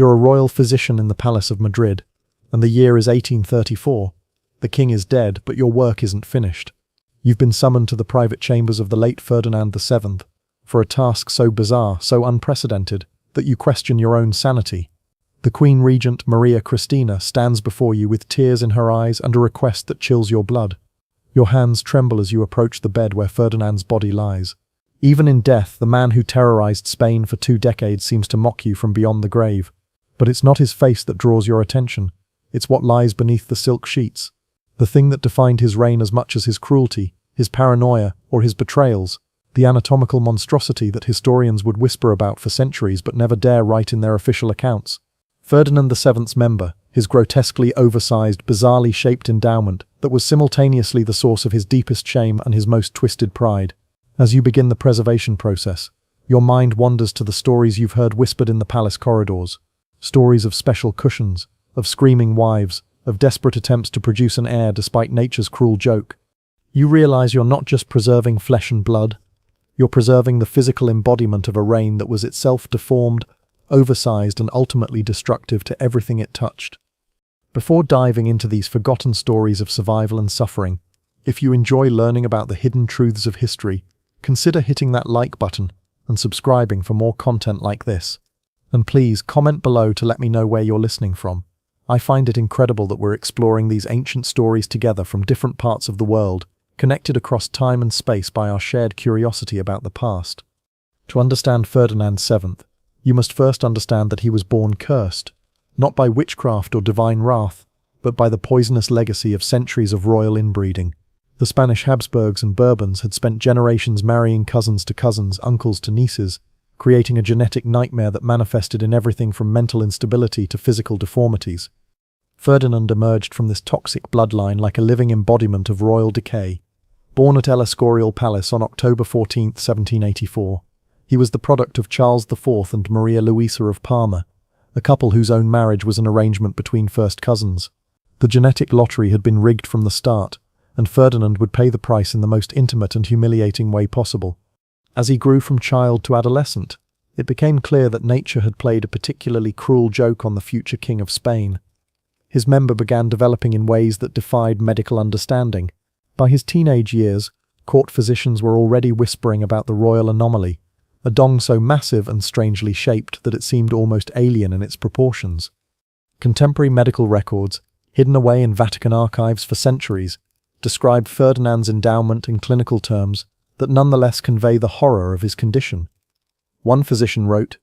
You're a royal physician in the Palace of Madrid, and the year is 1834. The king is dead, but your work isn't finished. You've been summoned to the private chambers of the late Ferdinand VII for a task so bizarre, so unprecedented, that you question your own sanity. The Queen Regent Maria Cristina stands before you with tears in her eyes and a request that chills your blood. Your hands tremble as you approach the bed where Ferdinand's body lies. Even in death, the man who terrorized Spain for 2 decades seems to mock you from beyond the grave. But it's not his face that draws your attention. It's what lies beneath the silk sheets. The thing that defined his reign as much as his cruelty, his paranoia, or his betrayals. The anatomical monstrosity that historians would whisper about for centuries but never dare write in their official accounts. Ferdinand VII's member, his grotesquely oversized, bizarrely shaped endowment that was simultaneously the source of his deepest shame and his most twisted pride. As you begin the preservation process, your mind wanders to the stories you've heard whispered in the palace corridors. Stories of special cushions, of screaming wives, of desperate attempts to produce an heir despite nature's cruel joke. You realize you're not just preserving flesh and blood, you're preserving the physical embodiment of a reign that was itself deformed, oversized, and ultimately destructive to everything it touched. Before diving into these forgotten stories of survival and suffering, if you enjoy learning about the hidden truths of history, consider hitting that like button and subscribing for more content like this. And please comment below to let me know where you're listening from. I find it incredible that we're exploring these ancient stories together from different parts of the world, connected across time and space by our shared curiosity about the past. To understand Ferdinand VII, you must first understand that he was born cursed, not by witchcraft or divine wrath, but by the poisonous legacy of centuries of royal inbreeding. The Spanish Habsburgs and Bourbons had spent generations marrying cousins to cousins, uncles to nieces, creating a genetic nightmare that manifested in everything from mental instability to physical deformities. Ferdinand emerged from this toxic bloodline like a living embodiment of royal decay. Born at El Escorial Palace on October 14, 1784, he was the product of Charles IV and Maria Luisa of Parma, a couple whose own marriage was an arrangement between first cousins. The genetic lottery had been rigged from the start, and Ferdinand would pay the price in the most intimate and humiliating way possible. As he grew from child to adolescent, it became clear that nature had played a particularly cruel joke on the future king of Spain. His member began developing in ways that defied medical understanding. By his teenage years, court physicians were already whispering about the royal anomaly, a dong so massive and strangely shaped that it seemed almost alien in its proportions. Contemporary medical records, hidden away in Vatican archives for centuries, describe Ferdinand's endowment in clinical terms that nonetheless convey the horror of his condition. One physician wrote,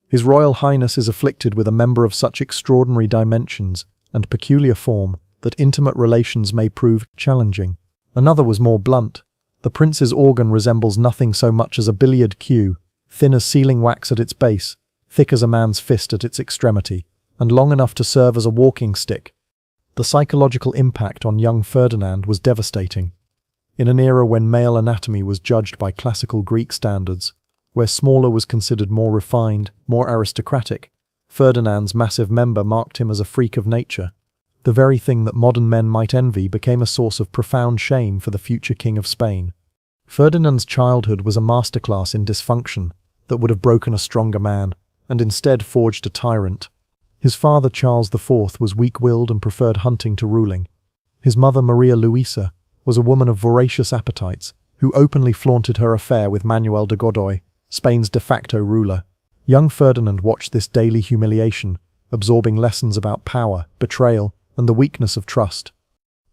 "His Royal Highness is afflicted with a member of such extraordinary dimensions and peculiar form that intimate relations may prove challenging." Another was more blunt. "The prince's organ resembles nothing so much as a billiard cue, thin as sealing wax at its base, thick as a man's fist at its extremity, and long enough to serve as a walking stick." The psychological impact on young Ferdinand was devastating. In an era when male anatomy was judged by classical Greek standards, where smaller was considered more refined, more aristocratic, Ferdinand's massive member marked him as a freak of nature. The very thing that modern men might envy became a source of profound shame for the future king of Spain. Ferdinand's childhood was a masterclass in dysfunction that would have broken a stronger man, and instead forged a tyrant. His father Charles IV was weak-willed and preferred hunting to ruling. His mother Maria Luisa was a woman of voracious appetites, who openly flaunted her affair with Manuel de Godoy, Spain's de facto ruler. Young Ferdinand watched this daily humiliation, absorbing lessons about power, betrayal, and the weakness of trust.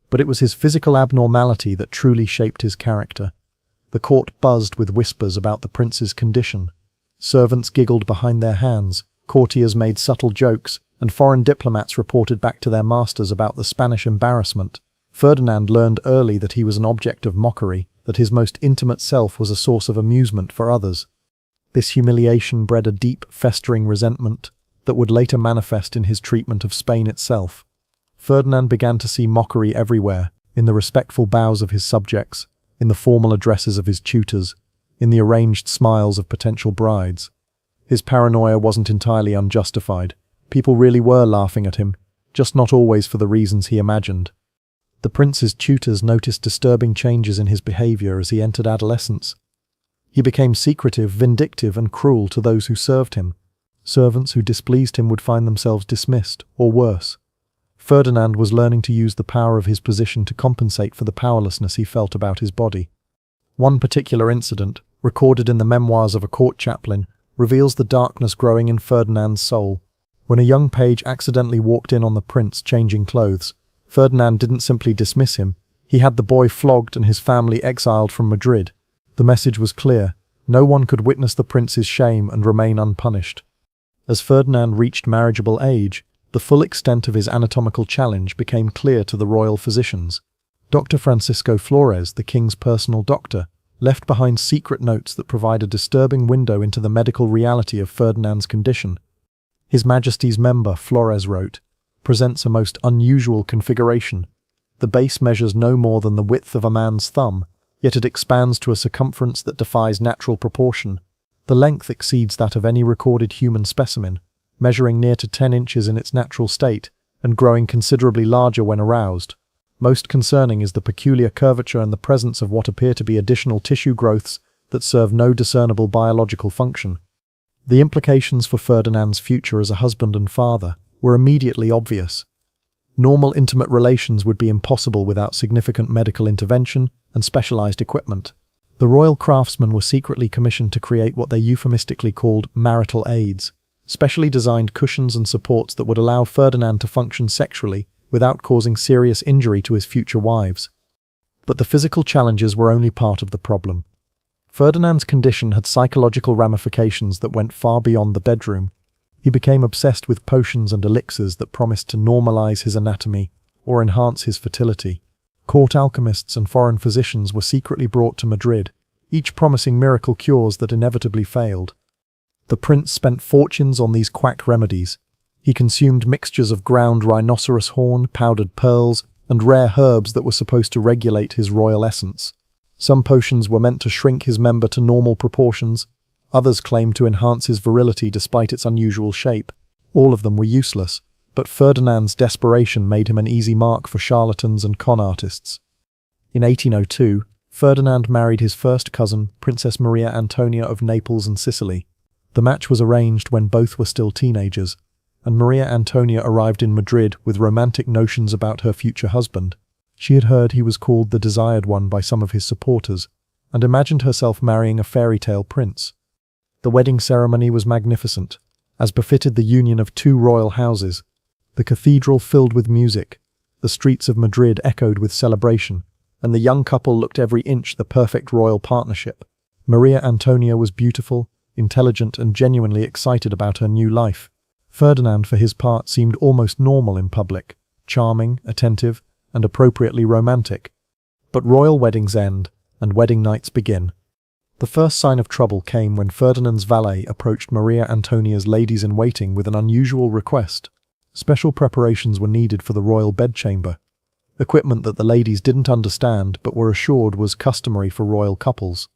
But it was his physical abnormality that truly shaped his character. The court buzzed with whispers about the prince's condition. Servants giggled behind their hands, courtiers made subtle jokes, and foreign diplomats reported back to their masters about the Spanish embarrassment. Ferdinand learned early that he was an object of mockery, that his most intimate self was a source of amusement for others. This humiliation bred a deep, festering resentment that would later manifest in his treatment of Spain itself. Ferdinand began to see mockery everywhere, in the respectful bows of his subjects, in the formal addresses of his tutors, in the arranged smiles of potential brides. His paranoia wasn't entirely unjustified. People really were laughing at him, just not always for the reasons he imagined. The prince's tutors noticed disturbing changes in his behavior as he entered adolescence. He became secretive, vindictive, and cruel to those who served him. Servants who displeased him would find themselves dismissed, or worse. Ferdinand was learning to use the power of his position to compensate for the powerlessness he felt about his body. One particular incident, recorded in the memoirs of a court chaplain, reveals the darkness growing in Ferdinand's soul. When a young page accidentally walked in on the prince changing clothes, Ferdinand didn't simply dismiss him, he had the boy flogged and his family exiled from Madrid. The message was clear: no one could witness the prince's shame and remain unpunished. As Ferdinand reached marriageable age, the full extent of his anatomical challenge became clear to the royal physicians. Dr. Francisco Flores, the king's personal doctor, left behind secret notes that provide a disturbing window into the medical reality of Ferdinand's condition. His Majesty's member, Flores wrote, presents a most unusual configuration. The base measures no more than the width of a man's thumb, yet it expands to a circumference that defies natural proportion. The length exceeds that of any recorded human specimen, measuring near to 10 inches in its natural state, and growing considerably larger when aroused. Most concerning is the peculiar curvature and the presence of what appear to be additional tissue growths that serve no discernible biological function. The implications for Ferdinand's future as a husband and father were immediately obvious. Normal intimate relations would be impossible without significant medical intervention and specialized equipment. The royal craftsmen were secretly commissioned to create what they euphemistically called marital aids, specially designed cushions and supports that would allow Ferdinand to function sexually without causing serious injury to his future wives. But the physical challenges were only part of the problem. Ferdinand's condition had psychological ramifications that went far beyond the bedroom. He became obsessed with potions and elixirs that promised to normalize his anatomy or enhance his fertility. Court alchemists and foreign physicians were secretly brought to Madrid, each promising miracle cures that inevitably failed. The prince spent fortunes on these quack remedies. He consumed mixtures of ground rhinoceros horn, powdered pearls, and rare herbs that were supposed to regulate his royal essence. Some potions were meant to shrink his member to normal proportions. Others claimed to enhance his virility despite its unusual shape. All of them were useless, but Ferdinand's desperation made him an easy mark for charlatans and con artists. In 1802, Ferdinand married his first cousin, Princess Maria Antonia of Naples and Sicily. The match was arranged when both were still teenagers, and Maria Antonia arrived in Madrid with romantic notions about her future husband. She had heard he was called the Desired One by some of his supporters, and imagined herself marrying a fairy tale prince. The wedding ceremony was magnificent, as befitted the union of two royal houses. The cathedral filled with music, the streets of Madrid echoed with celebration, and the young couple looked every inch the perfect royal partnership. Maria Antonia was beautiful, intelligent, and genuinely excited about her new life. Ferdinand, for his part, seemed almost normal in public, charming, attentive, and appropriately romantic. But royal weddings end, and wedding nights begin. The first sign of trouble came when Ferdinand's valet approached Maria Antonia's ladies-in-waiting with an unusual request. Special preparations were needed for the royal bedchamber, equipment that the ladies didn't understand but were assured was customary for royal couples.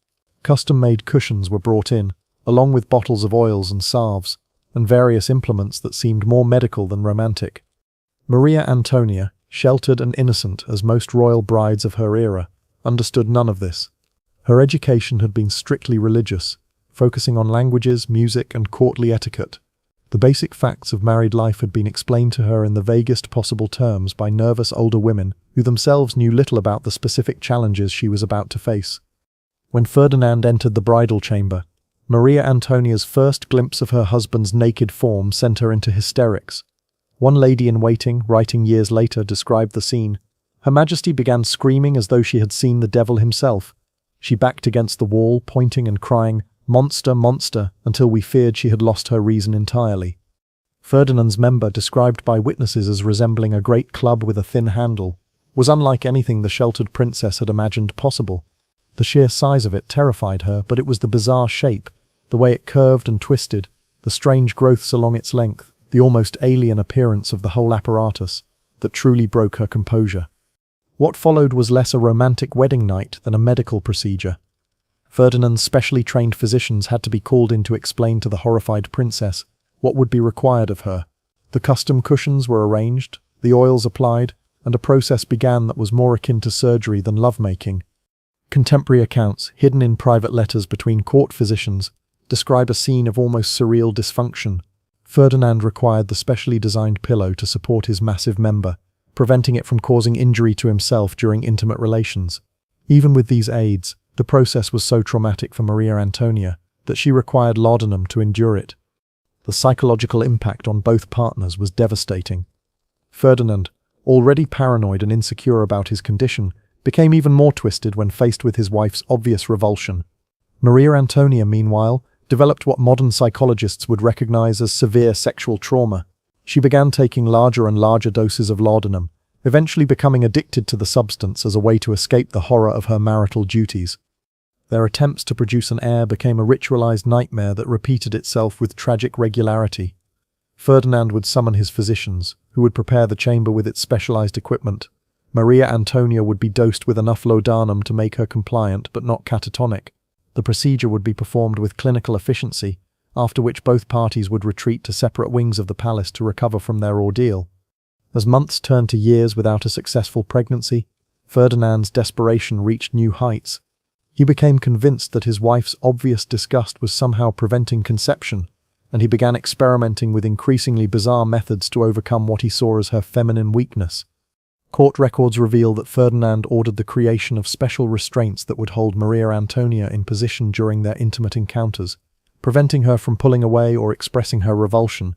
Custom-made cushions were brought in, along with bottles of oils and salves, and various implements that seemed more medical than romantic. Maria Antonia, sheltered and innocent as most royal brides of her era, understood none of this. Her education had been strictly religious, focusing on languages, music, and courtly etiquette. The basic facts of married life had been explained to her in the vaguest possible terms by nervous older women who themselves knew little about the specific challenges she was about to face. When Ferdinand entered the bridal chamber, Maria Antonia's first glimpse of her husband's naked form sent her into hysterics. One lady-in-waiting, writing years later, described the scene. Her Majesty began screaming as though she had seen the devil himself. She backed against the wall, pointing and crying, "Monster, monster," until we feared she had lost her reason entirely. Ferdinand's member, described by witnesses as resembling a great club with a thin handle, was unlike anything the sheltered princess had imagined possible. The sheer size of it terrified her, but it was the bizarre shape, the way it curved and twisted, the strange growths along its length, the almost alien appearance of the whole apparatus, that truly broke her composure. What followed was less a romantic wedding night than a medical procedure. Ferdinand's specially trained physicians had to be called in to explain to the horrified princess what would be required of her. The custom cushions were arranged, the oils applied, and a process began that was more akin to surgery than lovemaking. Contemporary accounts, hidden in private letters between court physicians, describe a scene of almost surreal dysfunction. Ferdinand required the specially designed pillow to support his massive member, preventing it from causing injury to himself during intimate relations. Even with these aids, the process was so traumatic for Maria Antonia that she required laudanum to endure it. The psychological impact on both partners was devastating. Ferdinand, already paranoid and insecure about his condition, became even more twisted when faced with his wife's obvious revulsion. Maria Antonia, meanwhile, developed what modern psychologists would recognize as severe sexual trauma. She began taking larger and larger doses of laudanum, eventually becoming addicted to the substance as a way to escape the horror of her marital duties. Their attempts to produce an heir became a ritualized nightmare that repeated itself with tragic regularity. Ferdinand would summon his physicians, who would prepare the chamber with its specialized equipment. Maria Antonia would be dosed with enough laudanum to make her compliant but not catatonic. The procedure would be performed with clinical efficiency, after which both parties would retreat to separate wings of the palace to recover from their ordeal. As months turned to years without a successful pregnancy, Ferdinand's desperation reached new heights. He became convinced that his wife's obvious disgust was somehow preventing conception, and he began experimenting with increasingly bizarre methods to overcome what he saw as her feminine weakness. Court records reveal that Ferdinand ordered the creation of special restraints that would hold Maria Antonia in position during their intimate encounters, preventing her from pulling away or expressing her revulsion.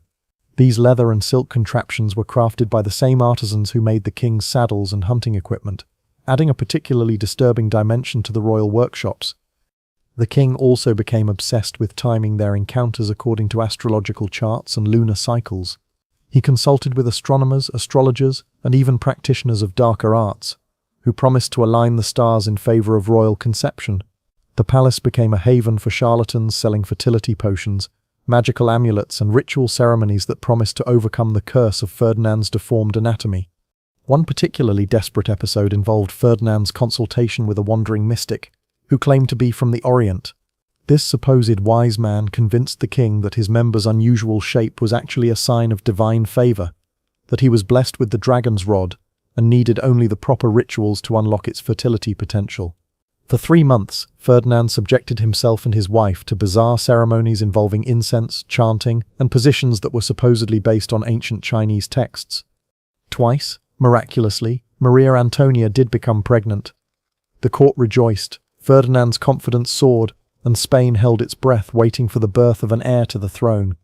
These leather and silk contraptions were crafted by the same artisans who made the king's saddles and hunting equipment, adding a particularly disturbing dimension to the royal workshops. The king also became obsessed with timing their encounters according to astrological charts and lunar cycles. He consulted with astronomers, astrologers, and even practitioners of darker arts, who promised to align the stars in favor of royal conception. The palace became a haven for charlatans selling fertility potions, magical amulets, and ritual ceremonies that promised to overcome the curse of Ferdinand's deformed anatomy. One particularly desperate episode involved Ferdinand's consultation with a wandering mystic, who claimed to be from the Orient. This supposed wise man convinced the king that his member's unusual shape was actually a sign of divine favor, that he was blessed with the dragon's rod, and needed only the proper rituals to unlock its fertility potential. For 3 months, Ferdinand subjected himself and his wife to bizarre ceremonies involving incense, chanting, and positions that were supposedly based on ancient Chinese texts. Twice, miraculously, Maria Antonia did become pregnant. The court rejoiced, Ferdinand's confidence soared, and Spain held its breath waiting for the birth of an heir to the throne.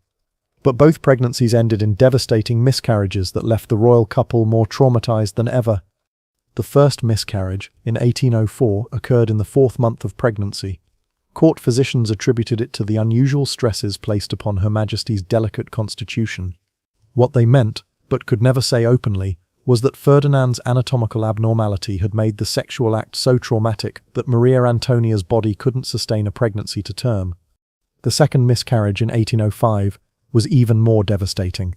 But both pregnancies ended in devastating miscarriages that left the royal couple more traumatized than ever. The first miscarriage, in 1804, occurred in the 4th month of pregnancy. Court physicians attributed it to the unusual stresses placed upon Her Majesty's delicate constitution. What they meant, but could never say openly, was that Ferdinand's anatomical abnormality had made the sexual act so traumatic that Maria Antonia's body couldn't sustain a pregnancy to term. The second miscarriage in 1805 was even more devastating.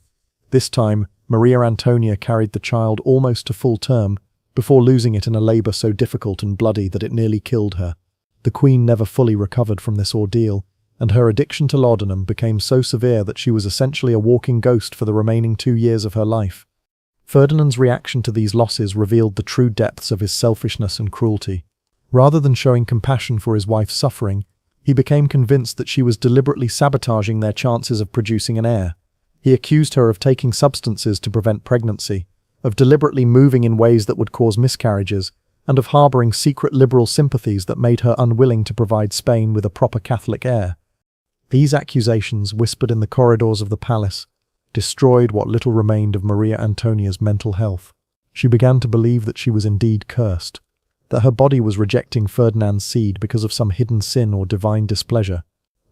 This time, Maria Antonia carried the child almost to full term, before losing it in a labor so difficult and bloody that it nearly killed her. The Queen never fully recovered from this ordeal, and her addiction to laudanum became so severe that she was essentially a walking ghost for the remaining 2 years of her life. Ferdinand's reaction to these losses revealed the true depths of his selfishness and cruelty. Rather than showing compassion for his wife's suffering, he became convinced that she was deliberately sabotaging their chances of producing an heir. He accused her of taking substances to prevent pregnancy, of deliberately moving in ways that would cause miscarriages, and of harboring secret liberal sympathies that made her unwilling to provide Spain with a proper Catholic heir. These accusations, whispered in the corridors of the palace, destroyed what little remained of Maria Antonia's mental health. She began to believe that she was indeed cursed, that her body was rejecting Ferdinand's seed because of some hidden sin or divine displeasure.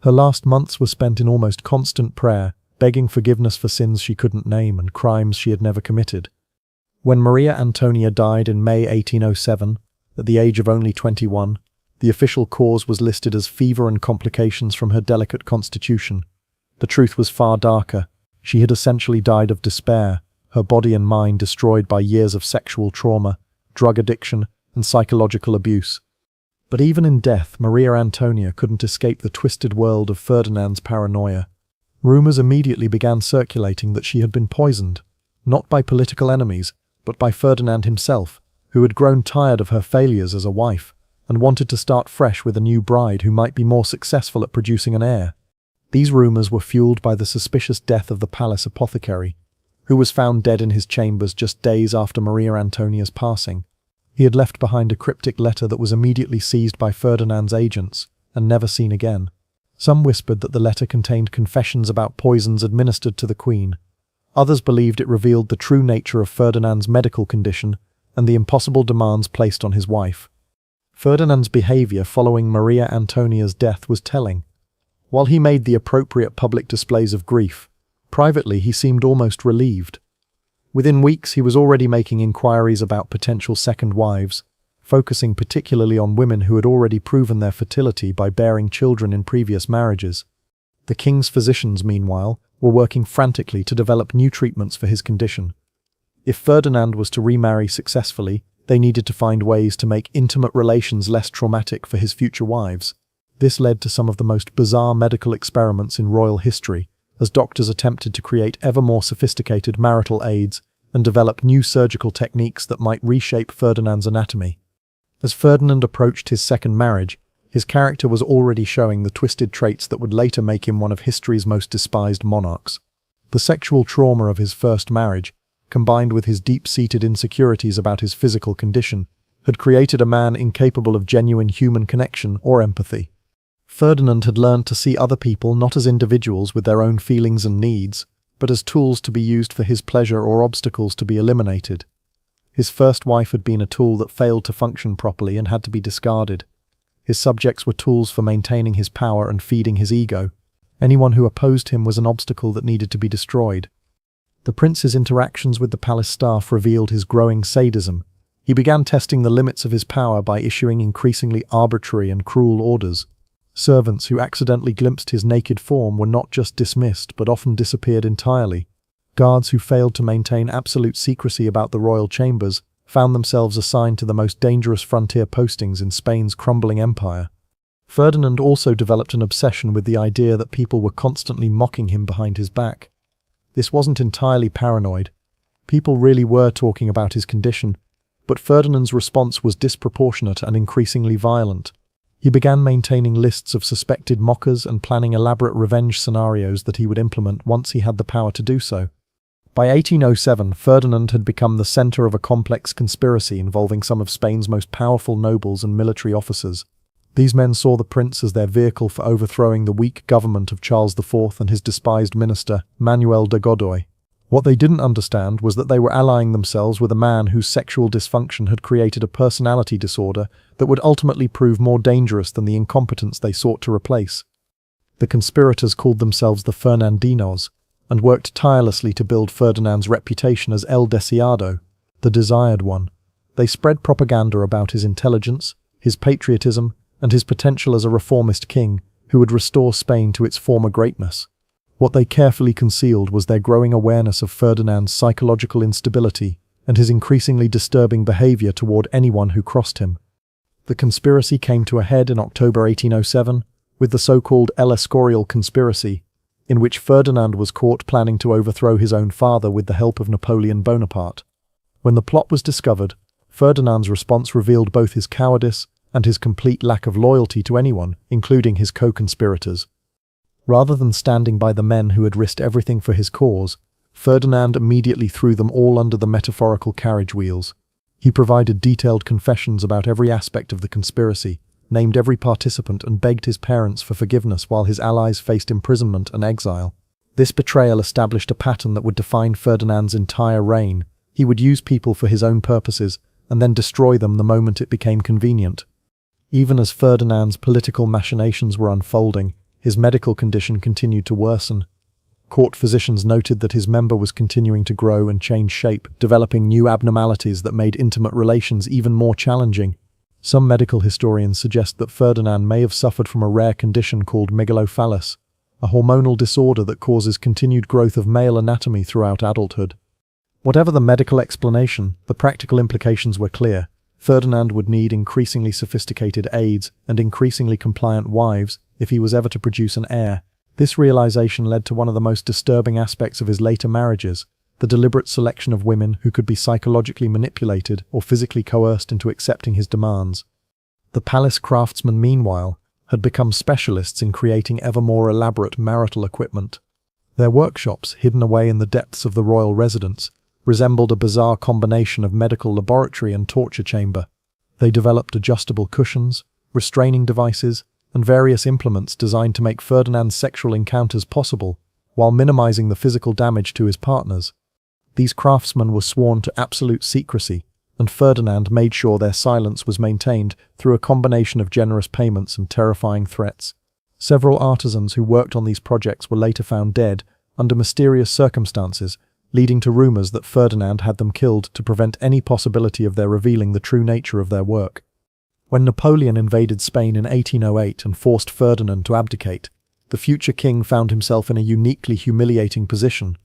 Her last months were spent in almost constant prayer, begging forgiveness for sins she couldn't name and crimes she had never committed. When Maria Antonia died in May 1807, at the age of only 21, the official cause was listed as fever and complications from her delicate constitution. The truth was far darker. She had essentially died of despair, her body and mind destroyed by years of sexual trauma, drug addiction, and psychological abuse. But even in death, Maria Antonia couldn't escape the twisted world of Ferdinand's paranoia. Rumors immediately began circulating that she had been poisoned, not by political enemies, but by Ferdinand himself, who had grown tired of her failures as a wife, and wanted to start fresh with a new bride who might be more successful at producing an heir. These rumors were fueled by the suspicious death of the palace apothecary, who was found dead in his chambers just days after Maria Antonia's passing. He had left behind a cryptic letter that was immediately seized by Ferdinand's agents and never seen again. Some whispered that the letter contained confessions about poisons administered to the Queen. Others believed it revealed the true nature of Ferdinand's medical condition and the impossible demands placed on his wife. Ferdinand's behavior following Maria Antonia's death was telling. While he made the appropriate public displays of grief, privately he seemed almost relieved. Within weeks he was already making inquiries about potential second wives, focusing particularly on women who had already proven their fertility by bearing children in previous marriages. The king's physicians, meanwhile, were working frantically to develop new treatments for his condition. If Ferdinand was to remarry successfully, they needed to find ways to make intimate relations less traumatic for his future wives. This led to some of the most bizarre medical experiments in royal history, as doctors attempted to create ever more sophisticated marital aids and develop new surgical techniques that might reshape Ferdinand's anatomy. As Ferdinand approached his second marriage, his character was already showing the twisted traits that would later make him one of history's most despised monarchs. The sexual trauma of his first marriage, combined with his deep-seated insecurities about his physical condition, had created a man incapable of genuine human connection or empathy. Ferdinand had learned to see other people not as individuals with their own feelings and needs, but as tools to be used for his pleasure or obstacles to be eliminated. His first wife had been a tool that failed to function properly and had to be discarded. His subjects were tools for maintaining his power and feeding his ego. Anyone who opposed him was an obstacle that needed to be destroyed. The prince's interactions with the palace staff revealed his growing sadism. He began testing the limits of his power by issuing increasingly arbitrary and cruel orders. Servants who accidentally glimpsed his naked form were not just dismissed, but often disappeared entirely. Guards who failed to maintain absolute secrecy about the royal chambers found themselves assigned to the most dangerous frontier postings in Spain's crumbling empire. Ferdinand also developed an obsession with the idea that people were constantly mocking him behind his back. This wasn't entirely paranoid. People really were talking about his condition, but Ferdinand's response was disproportionate and increasingly violent. He began maintaining lists of suspected mockers and planning elaborate revenge scenarios that he would implement once he had the power to do so. By 1807, Ferdinand had become the center of a complex conspiracy involving some of Spain's most powerful nobles and military officers. These men saw the prince as their vehicle for overthrowing the weak government of Charles IV and his despised minister, Manuel de Godoy. What they didn't understand was that they were allying themselves with a man whose sexual dysfunction had created a personality disorder that would ultimately prove more dangerous than the incompetence they sought to replace. The conspirators called themselves the Fernandinos and worked tirelessly to build Ferdinand's reputation as El Deseado, the desired one. They spread propaganda about his intelligence, his patriotism, and his potential as a reformist king who would restore Spain to its former greatness. What they carefully concealed was their growing awareness of Ferdinand's psychological instability and his increasingly disturbing behavior toward anyone who crossed him. The conspiracy came to a head in October 1807 with the so-called El Escorial conspiracy, in which Ferdinand was caught planning to overthrow his own father with the help of Napoleon Bonaparte. When the plot was discovered, Ferdinand's response revealed both his cowardice and his complete lack of loyalty to anyone, including his co-conspirators. Rather than standing by the men who had risked everything for his cause, Ferdinand immediately threw them all under the metaphorical carriage wheels. He provided detailed confessions about every aspect of the conspiracy, named every participant and begged his parents for forgiveness while his allies faced imprisonment and exile. This betrayal established a pattern that would define Ferdinand's entire reign. He would use people for his own purposes and then destroy them the moment it became convenient. Even as Ferdinand's political machinations were unfolding, his medical condition continued to worsen. Court physicians noted that his member was continuing to grow and change shape, developing new abnormalities that made intimate relations even more challenging. Some medical historians suggest that Ferdinand may have suffered from a rare condition called megalophallus, a hormonal disorder that causes continued growth of male anatomy throughout adulthood. Whatever the medical explanation, the practical implications were clear. Ferdinand would need increasingly sophisticated aids and increasingly compliant wives if he was ever to produce an heir. This realization led to one of the most disturbing aspects of his later marriages, the deliberate selection of women who could be psychologically manipulated or physically coerced into accepting his demands. The palace craftsmen, meanwhile, had become specialists in creating ever more elaborate marital equipment. Their workshops, hidden away in the depths of the royal residence, resembled a bizarre combination of medical laboratory and torture chamber. They developed adjustable cushions, restraining devices, and various implements designed to make Ferdinand's sexual encounters possible, while minimizing the physical damage to his partners. These craftsmen were sworn to absolute secrecy, and Ferdinand made sure their silence was maintained through a combination of generous payments and terrifying threats. Several artisans who worked on these projects were later found dead under mysterious circumstances, leading to rumors that Ferdinand had them killed to prevent any possibility of their revealing the true nature of their work. When Napoleon invaded Spain in 1808 and forced Ferdinand to abdicate, the future king found himself in a uniquely humiliating position.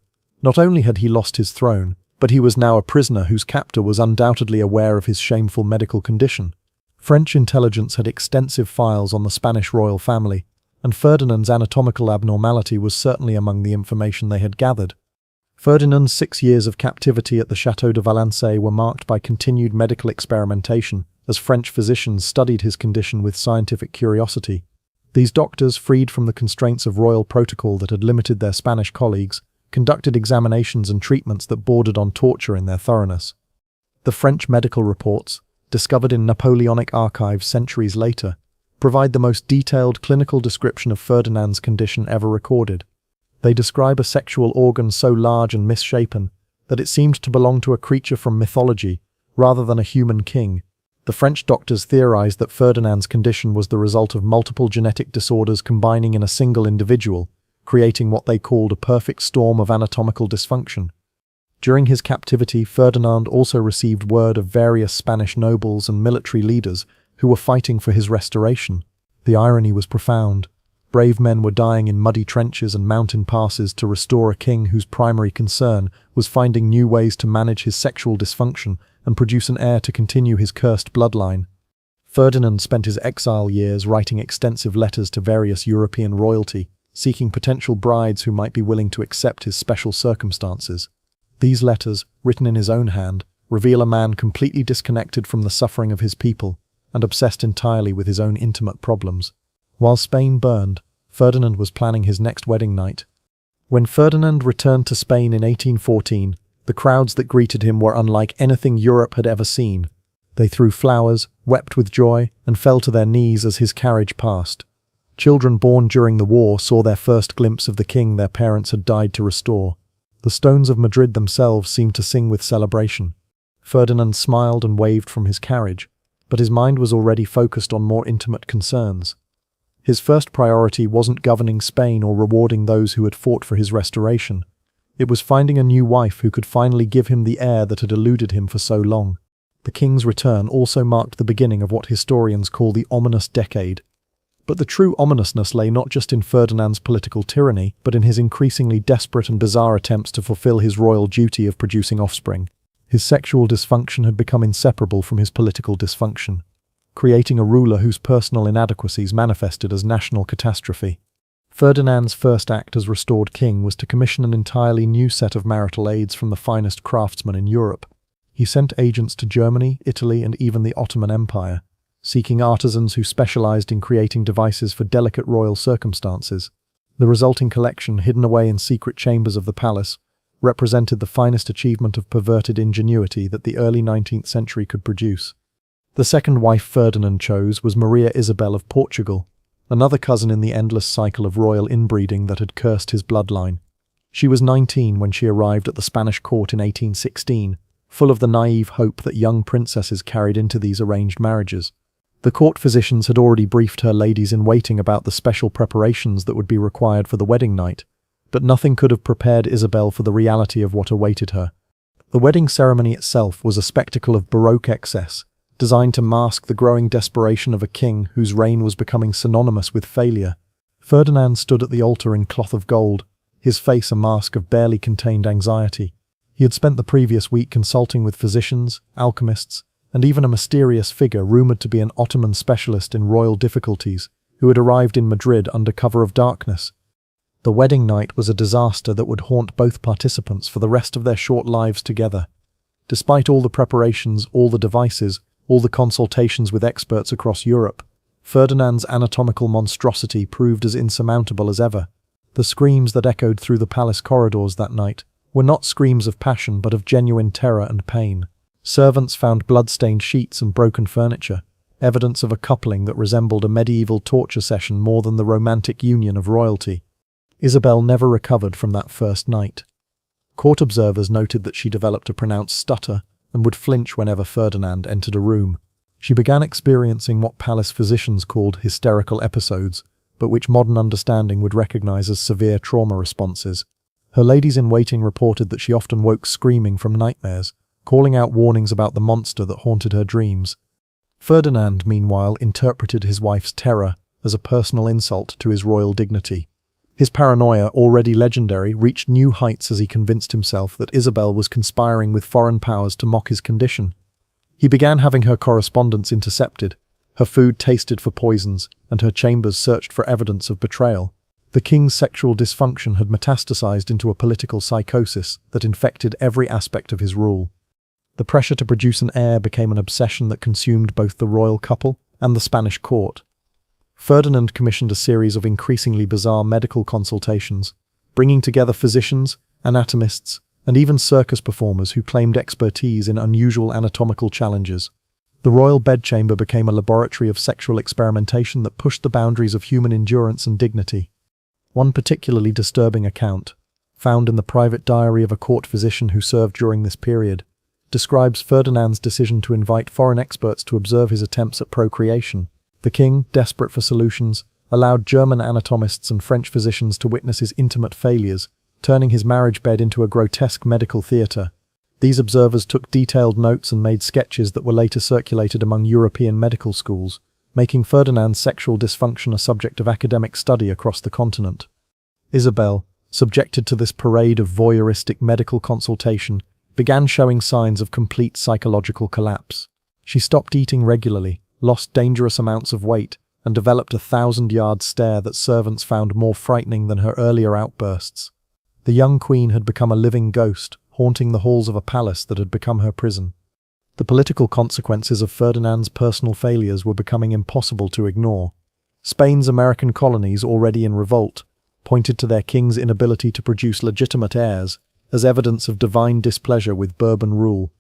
Not only had he lost his throne, but he was now a prisoner whose captor was undoubtedly aware of his shameful medical condition. French intelligence had extensive files on the Spanish royal family, and Ferdinand's anatomical abnormality was certainly among the information they had gathered. Ferdinand's 6 years of captivity at the Château de Valençay were marked by continued medical experimentation, as French physicians studied his condition with scientific curiosity. These doctors, freed from the constraints of royal protocol that had limited their Spanish colleagues, conducted examinations and treatments that bordered on torture in their thoroughness. The French medical reports, discovered in Napoleonic archives centuries later, provide the most detailed clinical description of Ferdinand's condition ever recorded. They describe a sexual organ so large and misshapen that it seemed to belong to a creature from mythology rather than a human king. The French doctors theorized that Ferdinand's condition was the result of multiple genetic disorders combining in a single individual, creating what they called a perfect storm of anatomical dysfunction. During his captivity, Ferdinand also received word of various Spanish nobles and military leaders who were fighting for his restoration. The irony was profound. Brave men were dying in muddy trenches and mountain passes to restore a king whose primary concern was finding new ways to manage his sexual dysfunction and produce an heir to continue his cursed bloodline. Ferdinand spent his exile years writing extensive letters to various European royalty, seeking potential brides who might be willing to accept his special circumstances. These letters, written in his own hand, reveal a man completely disconnected from the suffering of his people and obsessed entirely with his own intimate problems. While Spain burned, Ferdinand was planning his next wedding night. When Ferdinand returned to Spain in 1814, the crowds that greeted him were unlike anything Europe had ever seen. They threw flowers, wept with joy, and fell to their knees as his carriage passed. Children born during the war saw their first glimpse of the king their parents had died to restore. The stones of Madrid themselves seemed to sing with celebration. Ferdinand smiled and waved from his carriage, but his mind was already focused on more intimate concerns. His first priority wasn't governing Spain or rewarding those who had fought for his restoration. It was finding a new wife who could finally give him the heir that had eluded him for so long. The king's return also marked the beginning of what historians call the ominous decade. But the true ominousness lay not just in Ferdinand's political tyranny, but in his increasingly desperate and bizarre attempts to fulfill his royal duty of producing offspring. His sexual dysfunction had become inseparable from his political dysfunction, creating a ruler whose personal inadequacies manifested as national catastrophe. Ferdinand's first act as restored king was to commission an entirely new set of marital aids from the finest craftsmen in Europe. He sent agents to Germany, Italy, and even the Ottoman Empire, seeking artisans who specialized in creating devices for delicate royal circumstances. The resulting collection, hidden away in secret chambers of the palace, represented the finest achievement of perverted ingenuity that the early 19th century could produce. The second wife Ferdinand chose was Maria Isabel of Portugal, another cousin in the endless cycle of royal inbreeding that had cursed his bloodline. She was 19 when she arrived at the Spanish court in 1816, full of the naive hope that young princesses carried into these arranged marriages. The court physicians had already briefed her ladies-in-waiting about the special preparations that would be required for the wedding night, but nothing could have prepared Isabel for the reality of what awaited her. The wedding ceremony itself was a spectacle of Baroque excess, designed to mask the growing desperation of a king whose reign was becoming synonymous with failure. Ferdinand stood at the altar in cloth of gold, his face a mask of barely contained anxiety. He had spent the previous week consulting with physicians, alchemists, and even a mysterious figure rumored to be an Ottoman specialist in royal difficulties, who had arrived in Madrid under cover of darkness. The wedding night was a disaster that would haunt both participants for the rest of their short lives together. Despite all the preparations, all the devices, all the consultations with experts across Europe, Ferdinand's anatomical monstrosity proved as insurmountable as ever. The screams that echoed through the palace corridors that night were not screams of passion but of genuine terror and pain. Servants found blood-stained sheets and broken furniture, evidence of a coupling that resembled a medieval torture session more than the romantic union of royalty. Isabel never recovered from that first night. Court observers noted that she developed a pronounced stutter and would flinch whenever Ferdinand entered a room. She began experiencing what palace physicians called hysterical episodes, but which modern understanding would recognize as severe trauma responses. Her ladies-in-waiting reported that she often woke screaming from nightmares, calling out warnings about the monster that haunted her dreams. Ferdinand, meanwhile, interpreted his wife's terror as a personal insult to his royal dignity. His paranoia, already legendary, reached new heights as he convinced himself that Isabel was conspiring with foreign powers to mock his condition. He began having her correspondence intercepted, her food tasted for poisons, and her chambers searched for evidence of betrayal. The king's sexual dysfunction had metastasized into a political psychosis that infected every aspect of his rule. The pressure to produce an heir became an obsession that consumed both the royal couple and the Spanish court. Ferdinand commissioned a series of increasingly bizarre medical consultations, bringing together physicians, anatomists, and even circus performers who claimed expertise in unusual anatomical challenges. The royal bedchamber became a laboratory of sexual experimentation that pushed the boundaries of human endurance and dignity. One particularly disturbing account, found in the private diary of a court physician who served during this period, describes Ferdinand's decision to invite foreign experts to observe his attempts at procreation. The king, desperate for solutions, allowed German anatomists and French physicians to witness his intimate failures, turning his marriage bed into a grotesque medical theatre. These observers took detailed notes and made sketches that were later circulated among European medical schools, making Ferdinand's sexual dysfunction a subject of academic study across the continent. Isabel, subjected to this parade of voyeuristic medical consultation, began showing signs of complete psychological collapse. She stopped eating regularly, lost dangerous amounts of weight, and developed a 1,000-yard stare that servants found more frightening than her earlier outbursts. The young queen had become a living ghost, haunting the halls of a palace that had become her prison. The political consequences of Ferdinand's personal failures were becoming impossible to ignore. Spain's American colonies, already in revolt, pointed to their king's inability to produce legitimate heirs as evidence of divine displeasure with Bourbon rule.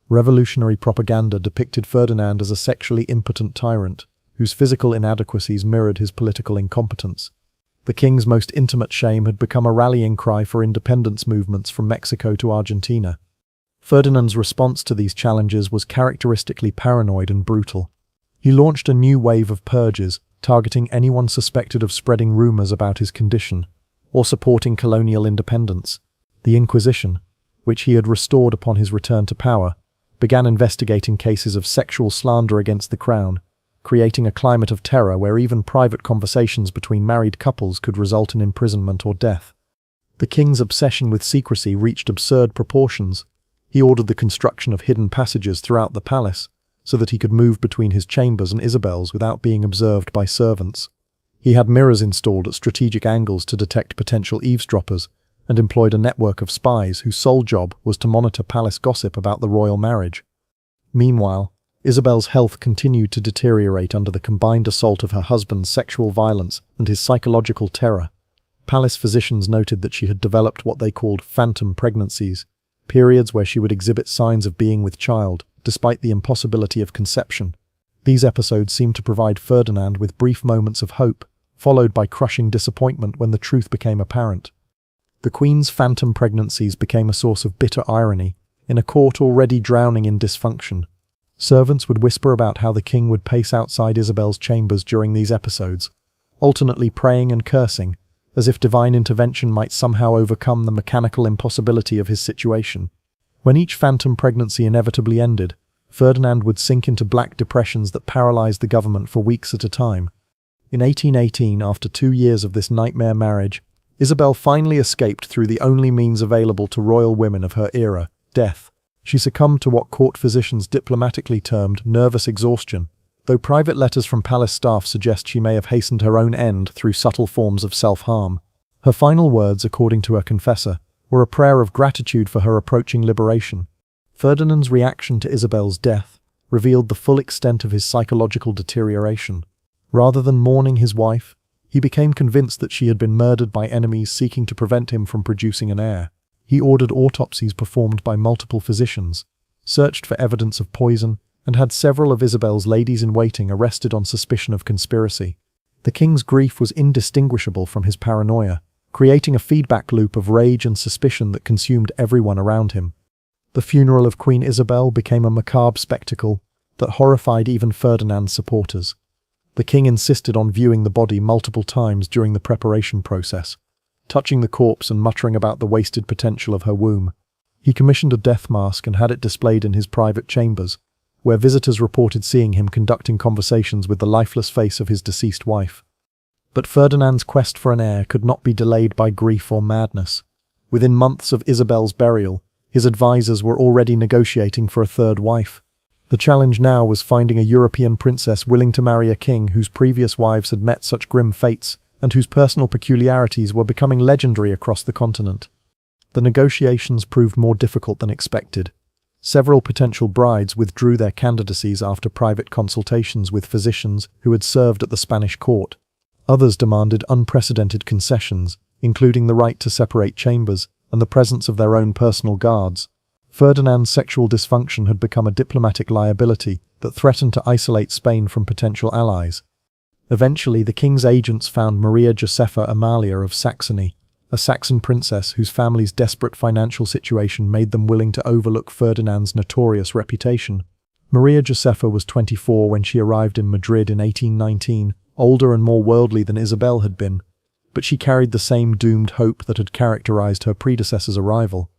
Revolutionary propaganda depicted Ferdinand as a sexually impotent tyrant, whose physical inadequacies mirrored his political incompetence. The king's most intimate shame had become a rallying cry for independence movements from Mexico to Argentina. Ferdinand's response to these challenges was characteristically paranoid and brutal. He launched a new wave of purges, targeting anyone suspected of spreading rumors about his condition or supporting colonial independence. The Inquisition, which he had restored upon his return to power, began investigating cases of sexual slander against the crown, creating a climate of terror where even private conversations between married couples could result in imprisonment or death. The king's obsession with secrecy reached absurd proportions. He ordered the construction of hidden passages throughout the palace, so that he could move between his chambers and Isabel's without being observed by servants. He had mirrors installed at strategic angles to detect potential eavesdroppers, and employed a network of spies whose sole job was to monitor palace gossip about the royal marriage. Meanwhile, Isabel's health continued to deteriorate under the combined assault of her husband's sexual violence and his psychological terror. Palace physicians noted that she had developed what they called phantom pregnancies, periods where she would exhibit signs of being with child, despite the impossibility of conception. These episodes seemed to provide Ferdinand with brief moments of hope, followed by crushing disappointment when the truth became apparent. The Queen's phantom pregnancies became a source of bitter irony, in a court already drowning in dysfunction. Servants would whisper about how the king would pace outside Isabel's chambers during these episodes, alternately praying and cursing, as if divine intervention might somehow overcome the mechanical impossibility of his situation. When each phantom pregnancy inevitably ended, Ferdinand would sink into black depressions that paralyzed the government for weeks at a time. In 1818, after 2 years of this nightmare marriage, Isabel finally escaped through the only means available to royal women of her era, death. She succumbed to what court physicians diplomatically termed nervous exhaustion, though private letters from palace staff suggest she may have hastened her own end through subtle forms of self-harm. Her final words, according to her confessor, were a prayer of gratitude for her approaching liberation. Ferdinand's reaction to Isabel's death revealed the full extent of his psychological deterioration. Rather than mourning his wife, he became convinced that she had been murdered by enemies seeking to prevent him from producing an heir. He ordered autopsies performed by multiple physicians, searched for evidence of poison, and had several of Isabel's ladies-in-waiting arrested on suspicion of conspiracy. The king's grief was indistinguishable from his paranoia, creating a feedback loop of rage and suspicion that consumed everyone around him. The funeral of Queen Isabel became a macabre spectacle that horrified even Ferdinand's supporters. The king insisted on viewing the body multiple times during the preparation process, touching the corpse and muttering about the wasted potential of her womb. He commissioned a death mask and had it displayed in his private chambers, where visitors reported seeing him conducting conversations with the lifeless face of his deceased wife. But Ferdinand's quest for an heir could not be delayed by grief or madness. Within months of Isabel's burial, his advisors were already negotiating for a third wife. The challenge now was finding a European princess willing to marry a king whose previous wives had met such grim fates and whose personal peculiarities were becoming legendary across the continent. The negotiations proved more difficult than expected. Several potential brides withdrew their candidacies after private consultations with physicians who had served at the Spanish court. Others demanded unprecedented concessions, including the right to separate chambers and the presence of their own personal guards. Ferdinand's sexual dysfunction had become a diplomatic liability that threatened to isolate Spain from potential allies. Eventually, the king's agents found Maria Josepha Amalia of Saxony, a Saxon princess whose family's desperate financial situation made them willing to overlook Ferdinand's notorious reputation. Maria Josepha was 24 when she arrived in Madrid in 1819, older and more worldly than Isabel had been, but she carried the same doomed hope that had characterized her predecessor's arrival.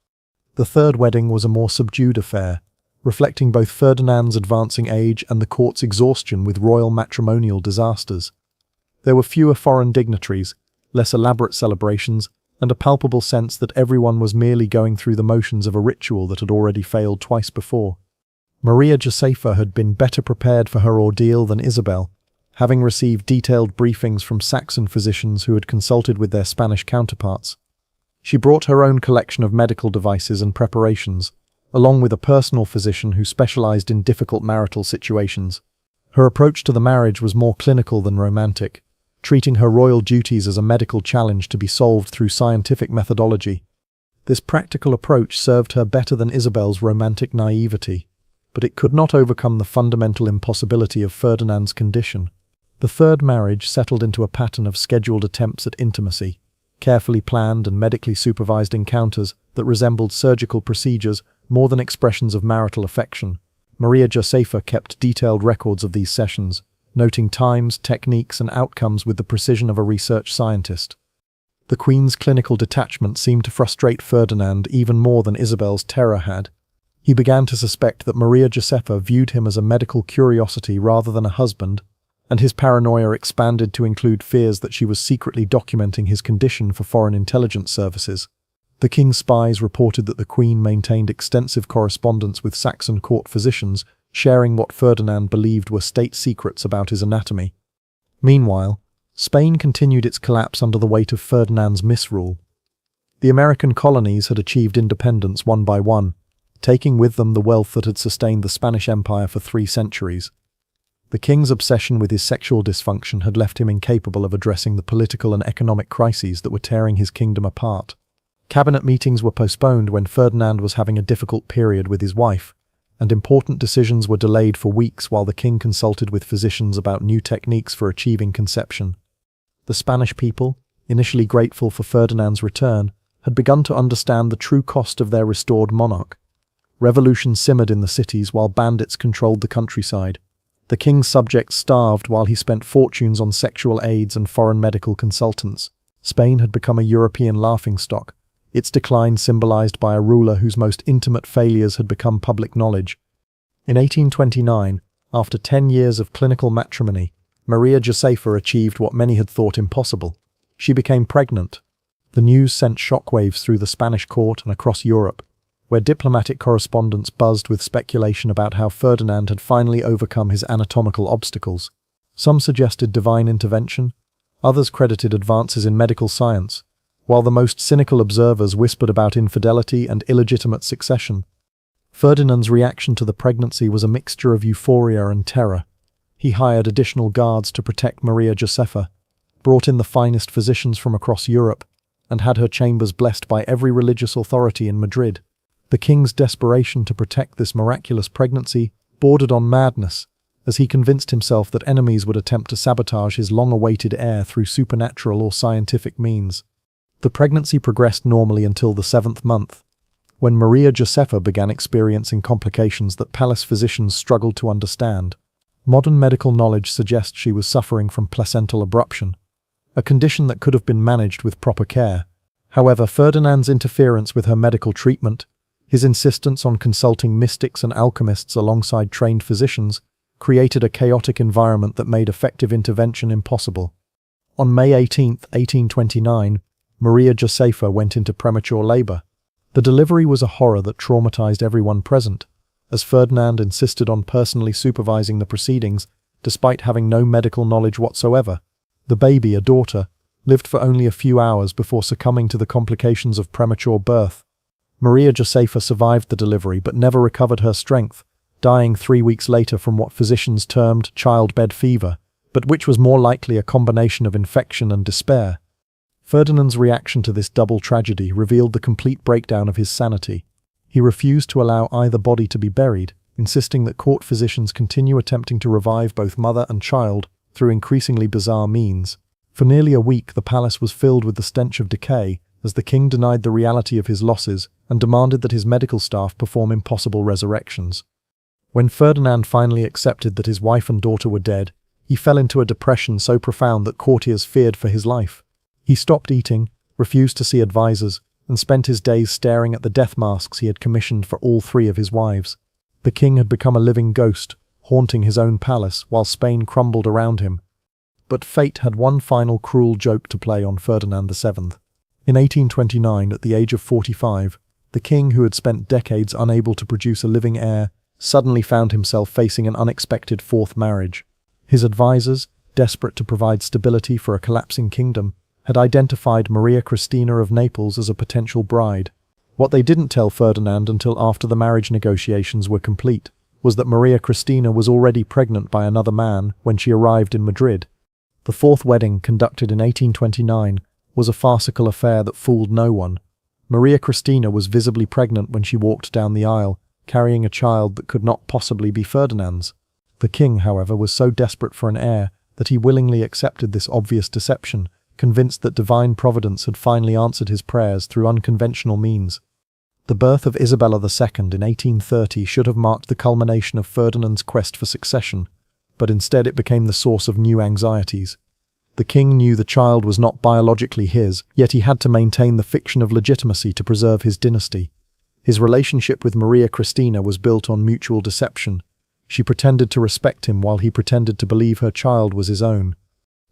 The third wedding was a more subdued affair, reflecting both Ferdinand's advancing age and the court's exhaustion with royal matrimonial disasters. There were fewer foreign dignitaries, less elaborate celebrations, and a palpable sense that everyone was merely going through the motions of a ritual that had already failed twice before. Maria Josepha had been better prepared for her ordeal than Isabel, having received detailed briefings from Saxon physicians who had consulted with their Spanish counterparts. She brought her own collection of medical devices and preparations, along with a personal physician who specialized in difficult marital situations. Her approach to the marriage was more clinical than romantic, treating her royal duties as a medical challenge to be solved through scientific methodology. This practical approach served her better than Isabel's romantic naivety, but it could not overcome the fundamental impossibility of Ferdinand's condition. The third marriage settled into a pattern of scheduled attempts at intimacy, carefully planned and medically supervised encounters that resembled surgical procedures more than expressions of marital affection. Maria Josepha kept detailed records of these sessions, noting times, techniques, and outcomes with the precision of a research scientist. The Queen's clinical detachment seemed to frustrate Ferdinand even more than Isabel's terror had. He began to suspect that Maria Josepha viewed him as a medical curiosity rather than a husband, and his paranoia expanded to include fears that she was secretly documenting his condition for foreign intelligence services. The king's spies reported that the Queen maintained extensive correspondence with Saxon court physicians, sharing what Ferdinand believed were state secrets about his anatomy. Meanwhile, Spain continued its collapse under the weight of Ferdinand's misrule. The American colonies had achieved independence one by one, taking with them the wealth that had sustained the Spanish Empire for 3 centuries. The king's obsession with his sexual dysfunction had left him incapable of addressing the political and economic crises that were tearing his kingdom apart. Cabinet meetings were postponed when Ferdinand was having a difficult period with his wife, and important decisions were delayed for weeks while the king consulted with physicians about new techniques for achieving conception. The Spanish people, initially grateful for Ferdinand's return, had begun to understand the true cost of their restored monarch. Revolution simmered in the cities while bandits controlled the countryside. The king's subjects starved while he spent fortunes on sexual aids and foreign medical consultants. Spain had become a European laughingstock, its decline symbolized by a ruler whose most intimate failures had become public knowledge. In 1829, after 10 years of clinical matrimony, Maria Josepha achieved what many had thought impossible. She became pregnant. The news sent shockwaves through the Spanish court and across Europe, where diplomatic correspondence buzzed with speculation about how Ferdinand had finally overcome his anatomical obstacles. Some suggested divine intervention, others credited advances in medical science, while the most cynical observers whispered about infidelity and illegitimate succession. Ferdinand's reaction to the pregnancy was a mixture of euphoria and terror. He hired additional guards to protect Maria Josepha, brought in the finest physicians from across Europe, and had her chambers blessed by every religious authority in Madrid. The king's desperation to protect this miraculous pregnancy bordered on madness, as he convinced himself that enemies would attempt to sabotage his long-awaited heir through supernatural or scientific means. The pregnancy progressed normally until the 7th month, when Maria Josepha began experiencing complications that palace physicians struggled to understand. Modern medical knowledge suggests she was suffering from placental abruption, a condition that could have been managed with proper care. However, Ferdinand's interference with her medical treatment, his insistence on consulting mystics and alchemists alongside trained physicians, created a chaotic environment that made effective intervention impossible. On May 18, 1829, Maria Josepha went into premature labor. The delivery was a horror that traumatized everyone present, as Ferdinand insisted on personally supervising the proceedings, despite having no medical knowledge whatsoever. The baby, a daughter, lived for only a few hours before succumbing to the complications of premature birth. Maria Josepha survived the delivery but never recovered her strength, dying 3 weeks later from what physicians termed childbed fever, but which was more likely a combination of infection and despair. Ferdinand's reaction to this double tragedy revealed the complete breakdown of his sanity. He refused to allow either body to be buried, insisting that court physicians continue attempting to revive both mother and child through increasingly bizarre means. For nearly a week, the palace was filled with the stench of decay, as the king denied the reality of his losses and demanded that his medical staff perform impossible resurrections. When Ferdinand finally accepted that his wife and daughter were dead, he fell into a depression so profound that courtiers feared for his life. He stopped eating, refused to see advisors, and spent his days staring at the death masks he had commissioned for all 3 of his wives. The king had become a living ghost, haunting his own palace while Spain crumbled around him. But fate had one final cruel joke to play on Ferdinand VII. In 1829, at the age of 45, the king, who had spent decades unable to produce a living heir, suddenly found himself facing an unexpected 4th marriage. His advisors, desperate to provide stability for a collapsing kingdom, had identified Maria Cristina of Naples as a potential bride. What they didn't tell Ferdinand until after the marriage negotiations were complete was that Maria Cristina was already pregnant by another man when she arrived in Madrid. The 4th wedding, conducted in 1829, was a farcical affair that fooled no one. Maria Cristina was visibly pregnant when she walked down the aisle, carrying a child that could not possibly be Ferdinand's. The king, however, was so desperate for an heir that he willingly accepted this obvious deception, convinced that divine providence had finally answered his prayers through unconventional means. The birth of Isabella II in 1830 should have marked the culmination of Ferdinand's quest for succession, but instead it became the source of new anxieties. The king knew the child was not biologically his, yet he had to maintain the fiction of legitimacy to preserve his dynasty. His relationship with Maria Cristina was built on mutual deception. She pretended to respect him while he pretended to believe her child was his own.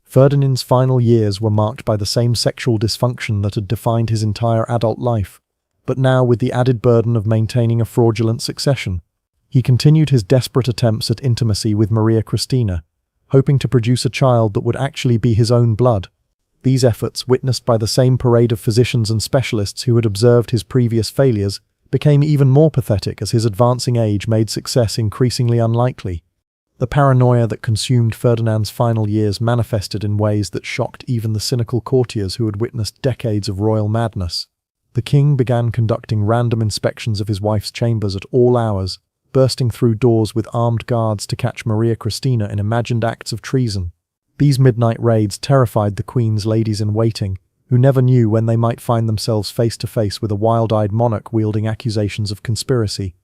Ferdinand's final years were marked by the same sexual dysfunction that had defined his entire adult life, but now with the added burden of maintaining a fraudulent succession. He continued his desperate attempts at intimacy with Maria Cristina, hoping to produce a child that would actually be his own blood. These efforts, witnessed by the same parade of physicians and specialists who had observed his previous failures, became even more pathetic as his advancing age made success increasingly unlikely. The paranoia that consumed Ferdinand's final years manifested in ways that shocked even the cynical courtiers who had witnessed decades of royal madness. The king began conducting random inspections of his wife's chambers at all hours, bursting through doors with armed guards to catch Maria Cristina in imagined acts of treason. These midnight raids terrified the queen's ladies-in-waiting, who never knew when they might find themselves face to face with a wild-eyed monarch wielding accusations of conspiracy.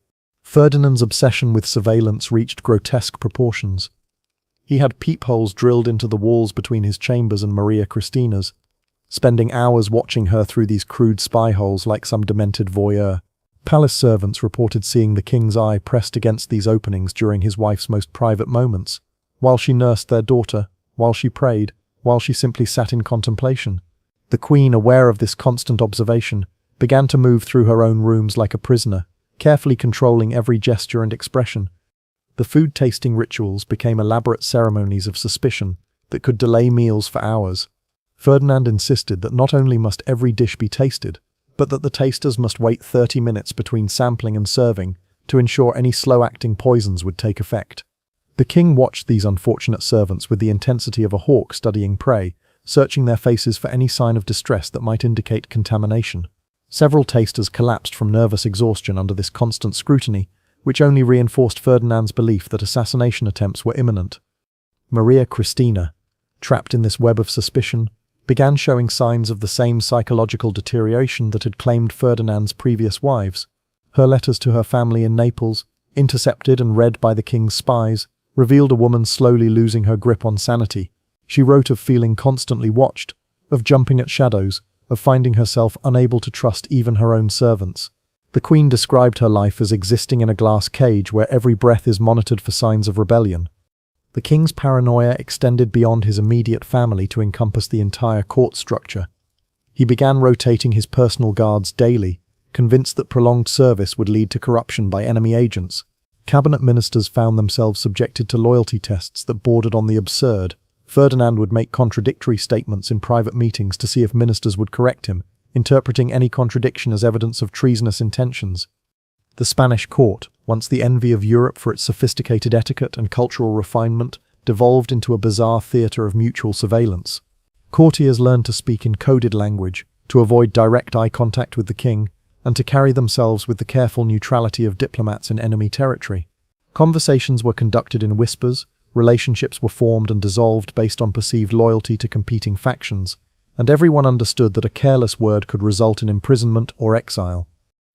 Ferdinand's obsession with surveillance reached grotesque proportions. He had peepholes drilled into the walls between his chambers and Maria Cristina's, spending hours watching her through these crude spy holes like some demented voyeur. Palace servants reported seeing the king's eye pressed against these openings during his wife's most private moments, while she nursed their daughter, while she prayed, while she simply sat in contemplation. The queen, aware of this constant observation, began to move through her own rooms like a prisoner, carefully controlling every gesture and expression. The food-tasting rituals became elaborate ceremonies of suspicion that could delay meals for hours. Ferdinand insisted that not only must every dish be tasted, but that the tasters must wait 30 minutes between sampling and serving to ensure any slow-acting poisons would take effect. The king watched these unfortunate servants with the intensity of a hawk studying prey, searching their faces for any sign of distress that might indicate contamination. Several tasters collapsed from nervous exhaustion under this constant scrutiny, which only reinforced Ferdinand's belief that assassination attempts were imminent. Maria Cristina, trapped in this web of suspicion, began showing signs of the same psychological deterioration that had claimed Ferdinand's previous wives. Her letters to her family in Naples, intercepted and read by the king's spies, revealed a woman slowly losing her grip on sanity. She wrote of feeling constantly watched, of jumping at shadows, of finding herself unable to trust even her own servants. The queen described her life as existing in a glass cage where every breath is monitored for signs of rebellion. The king's paranoia extended beyond his immediate family to encompass the entire court structure. He began rotating his personal guards daily, convinced that prolonged service would lead to corruption by enemy agents. Cabinet ministers found themselves subjected to loyalty tests that bordered on the absurd. Ferdinand would make contradictory statements in private meetings to see if ministers would correct him, interpreting any contradiction as evidence of treasonous intentions. The Spanish court, once the envy of Europe for its sophisticated etiquette and cultural refinement, devolved into a bizarre theatre of mutual surveillance. Courtiers learned to speak in coded language, to avoid direct eye contact with the king, and to carry themselves with the careful neutrality of diplomats in enemy territory. Conversations were conducted in whispers, relationships were formed and dissolved based on perceived loyalty to competing factions, and everyone understood that a careless word could result in imprisonment or exile.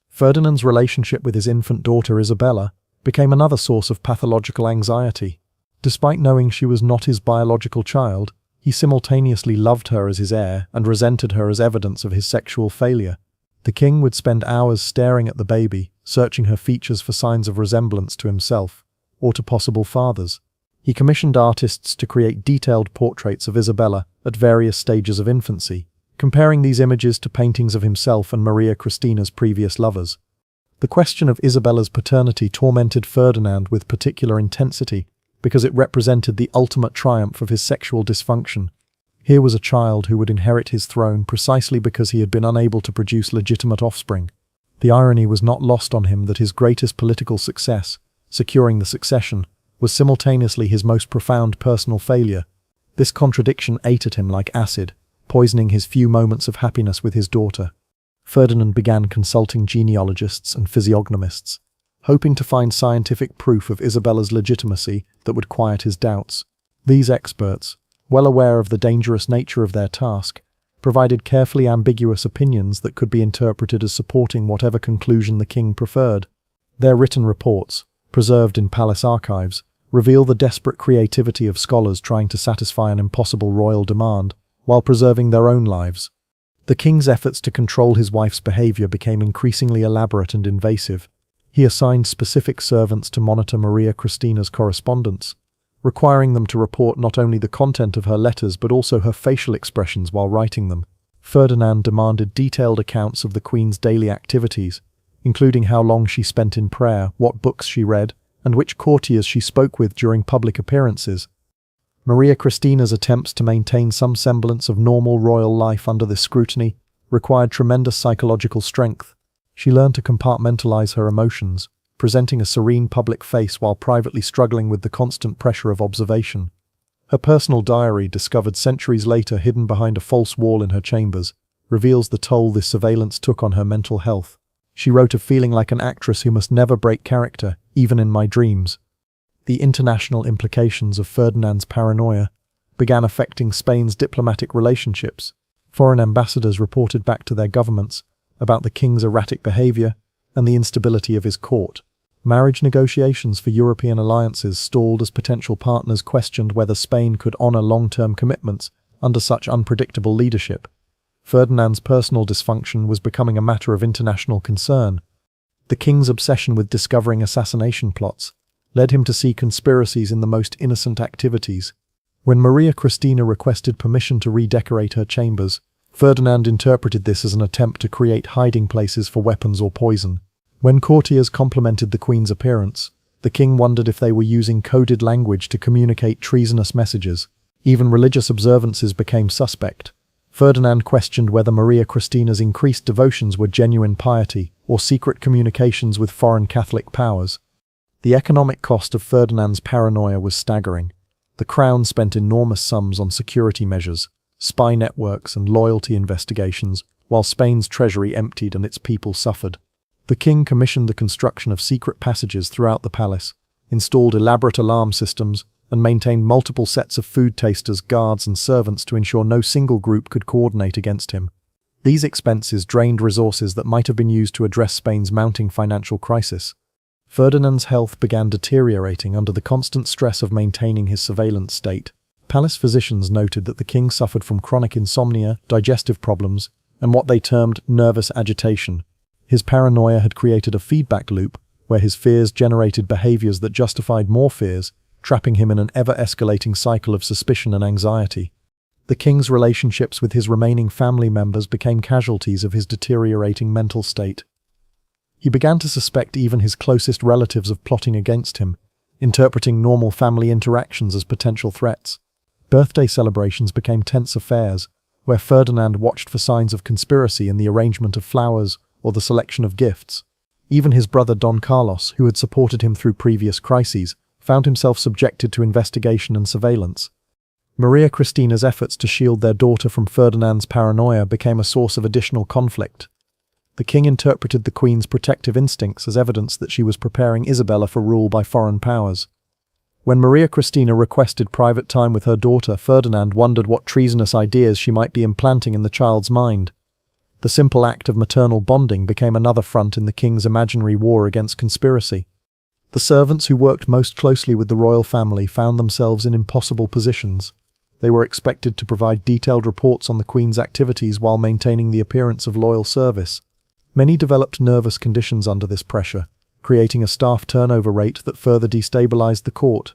Ferdinand's relationship with his infant daughter Isabella became another source of pathological anxiety. Despite knowing she was not his biological child, he simultaneously loved her as his heir and resented her as evidence of his sexual failure. The king would spend hours staring at the baby, searching her features for signs of resemblance to himself, or to possible fathers. He commissioned artists to create detailed portraits of Isabella at various stages of infancy, comparing these images to paintings of himself and Maria Cristina's previous lovers. The question of Isabella's paternity tormented Ferdinand with particular intensity because it represented the ultimate triumph of his sexual dysfunction. Here was a child who would inherit his throne precisely because he had been unable to produce legitimate offspring. The irony was not lost on him that his greatest political success, securing the succession, was simultaneously his most profound personal failure. This contradiction ate at him like acid, poisoning his few moments of happiness with his daughter. Ferdinand began consulting genealogists and physiognomists, hoping to find scientific proof of Isabella's legitimacy that would quiet his doubts. These experts, well aware of the dangerous nature of their task, provided carefully ambiguous opinions that could be interpreted as supporting whatever conclusion the king preferred. Their written reports, preserved in palace archives, reveal the desperate creativity of scholars trying to satisfy an impossible royal demand, while preserving their own lives. The king's efforts to control his wife's behavior became increasingly elaborate and invasive. He assigned specific servants to monitor Maria Cristina's correspondence, requiring them to report not only the content of her letters but also her facial expressions while writing them. Ferdinand demanded detailed accounts of the queen's daily activities, including how long she spent in prayer, what books she read, and which courtiers she spoke with during public appearances. Maria Cristina's attempts to maintain some semblance of normal royal life under this scrutiny required tremendous psychological strength. She learned to compartmentalize her emotions, presenting a serene public face while privately struggling with the constant pressure of observation. Her personal diary, discovered centuries later hidden behind a false wall in her chambers, reveals the toll this surveillance took on her mental health. She wrote of feeling like an actress who must never break character, even in my dreams. The international implications of Ferdinand's paranoia began affecting Spain's diplomatic relationships. Foreign ambassadors reported back to their governments about the king's erratic behavior and the instability of his court. Marriage negotiations for European alliances stalled as potential partners questioned whether Spain could honor long-term commitments under such unpredictable leadership. Ferdinand's personal dysfunction was becoming a matter of international concern. The king's obsession with discovering assassination plots led him to see conspiracies in the most innocent activities. When Maria Cristina requested permission to redecorate her chambers, Ferdinand interpreted this as an attempt to create hiding places for weapons or poison. When courtiers complimented the queen's appearance, the king wondered if they were using coded language to communicate treasonous messages. Even religious observances became suspect. Ferdinand questioned whether Maria Cristina's increased devotions were genuine piety or secret communications with foreign Catholic powers. The economic cost of Ferdinand's paranoia was staggering. The crown spent enormous sums on security measures, spy networks, and loyalty investigations, while Spain's treasury emptied and its people suffered. The king commissioned the construction of secret passages throughout the palace, installed elaborate alarm systems, and maintained multiple sets of food tasters, guards, and servants to ensure no single group could coordinate against him. These expenses drained resources that might have been used to address Spain's mounting financial crisis. Ferdinand's health began deteriorating under the constant stress of maintaining his surveillance state. Palace physicians noted that the king suffered from chronic insomnia, digestive problems, and what they termed nervous agitation. His paranoia had created a feedback loop where his fears generated behaviors that justified more fears, trapping him in an ever-escalating cycle of suspicion and anxiety. The king's relationships with his remaining family members became casualties of his deteriorating mental state. He began to suspect even his closest relatives of plotting against him, interpreting normal family interactions as potential threats. Birthday celebrations became tense affairs, where Ferdinand watched for signs of conspiracy in the arrangement of flowers or the selection of gifts. Even his brother Don Carlos, who had supported him through previous crises, found himself subjected to investigation and surveillance. Maria Christina's efforts to shield their daughter from Ferdinand's paranoia became a source of additional conflict. The king interpreted the queen's protective instincts as evidence that she was preparing Isabella for rule by foreign powers. When Maria Christina requested private time with her daughter, Ferdinand wondered what treasonous ideas she might be implanting in the child's mind. The simple act of maternal bonding became another front in the king's imaginary war against conspiracy. The servants who worked most closely with the royal family found themselves in impossible positions. They were expected to provide detailed reports on the queen's activities while maintaining the appearance of loyal service. Many developed nervous conditions under this pressure, creating a staff turnover rate that further destabilized the court.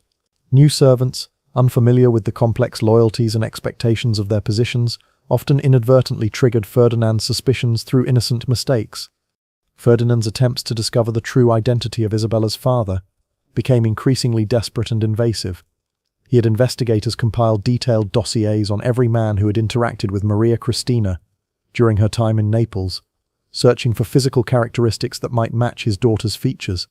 New servants, unfamiliar with the complex loyalties and expectations of their positions, often inadvertently triggered Ferdinand's suspicions through innocent mistakes. Ferdinand's attempts to discover the true identity of Isabella's father became increasingly desperate and invasive. He had investigators compile detailed dossiers on every man who had interacted with Maria Christina during her time in Naples, searching for physical characteristics that might match his daughter's features.